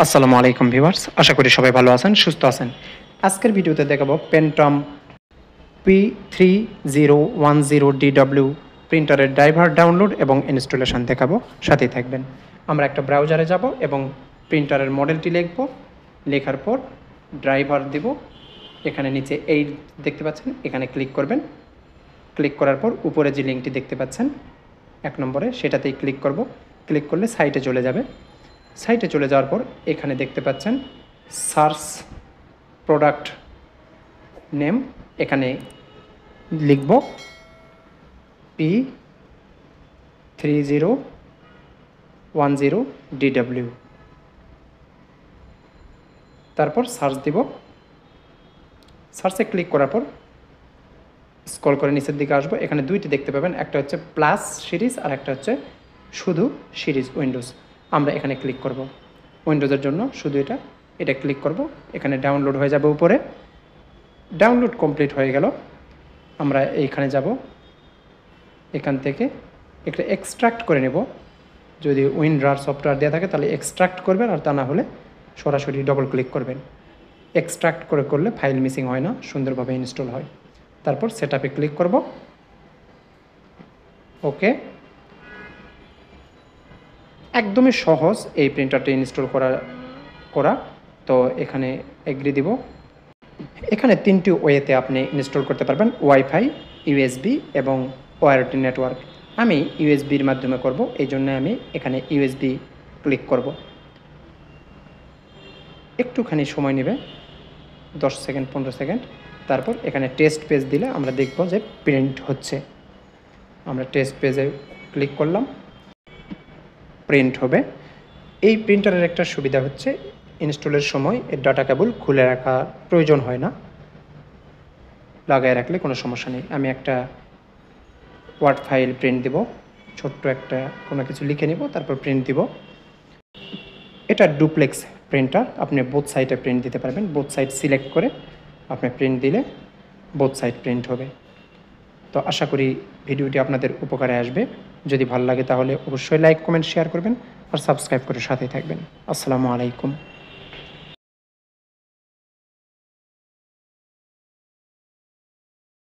আসসালামু আলাইকুম ভিউয়ার্স, আশা করি সবাই ভালো আছেন, সুস্থ আছেন। আজকের ভিডিওতে দেখাবো পেন্টাম P3010DW প্রিন্টারের ড্রাইভার ডাউনলোড এবং ইনস্টলেশন দেখাবো, সাথেই থাকবেন। আমরা একটা ব্রাউজারে যাব এবং প্রিন্টারের মডেলটি লিখব, লেখার পর ড্রাইভার দেব। এখানে নিচে এই দেখতে পাচ্ছেন, এখানে ক্লিক করবেন। ক্লিক করার পর উপরে যে লিঙ্কটি দেখতে পাচ্ছেন 1 নম্বরে, সেটাতেই ক্লিক করব। ক্লিক করলে সাইটে চলে যাবে। সাইটে চলে যাওয়ার পর এখানে দেখতে পাচ্ছেন সার্চ প্রোডাক্ট নেম, এখানে লিখব P3010DW, তারপর সার্চ দিব। সার্চে ক্লিক করার পর স্ক্রল করে নিচের দিকে আসবো। এখানে দুইটি দেখতে পাবেন, একটা হচ্ছে প্লাস সিরিজ আর একটা হচ্ছে শুধু সিরিজ উইন্ডোজ। আমরা এখানে ক্লিক করব। উইন্ডোজের জন্য শুধু এটা ক্লিক করব। এখানে ডাউনলোড হয়ে যাবে উপরে। ডাউনলোড কমপ্লিট হয়ে গেল। আমরা এইখানে যাব, এখান থেকে একটা এক্সট্রাক্ট করে নেব। যদি উইনরার সফটওয়্যার দেওয়া থাকে তাহলে এক্সট্রাক্ট করবেন, আর তা না হলে সরাসরি ডবল ক্লিক করবেন। এক্সট্রাক্ট করলে ফাইল মিসিং হয় না, সুন্দরভাবে ইনস্টল হয়। তারপর সেটআপে ক্লিক করব। ওকে, একদমই সহজ এই প্রিন্টারটি ইনস্টল করা। তো এখানে এগ্রি দিব। এখানে 3টি ওয়েতে আপনি ইনস্টল করতে পারবেন, ওয়াইফাই, ইউএসবি এবং ওআরটি নেটওয়ার্ক। আমি ইউএসবির মাধ্যমে করব, এই জন্য আমি এখানে ইউএসবি ক্লিক করব। একটুখানি সময় নেবে, 10 সেকেন্ড 15 সেকেন্ড। তারপর এখানে টেস্ট পেজ দিলে আমরা দেখব যে প্রিন্ট হচ্ছে। আমরা টেস্ট পেজে ক্লিক করলাম, প্রিন্ট হবে। এই প্রিন্টারের একটা সুবিধা হচ্ছে ইনস্টলের সময় এর ডাটা কেবল খুলে রাখা প্রয়োজন হয় না, লাগায় রাখলে কোনো সমস্যা নেই। আমি একটা ওয়ার্ড ফাইল প্রিন্ট দেব, ছোট্ট একটা কোনো কিছু লিখে নিব, তারপর প্রিন্ট দিব। এটা ডুপ্লেক্স প্রিন্টার, আপনি বোথ সাইডে প্রিন্ট দিতে পারবেন। বোথ সাইড সিলেক্ট করে আপনি প্রিন্ট দিলে বোথ সাইড প্রিন্ট হবে। তো আশা করি ভিডিওটি আপনাদের উপকারে আসবে। যদি ভালো লাগে তাহলে অবশ্যই লাইক, কমেন্ট, শেয়ার করবেন আর সাবস্ক্রাইব করে সাথেই থাকবেন। আসসালামু আলাইকুম।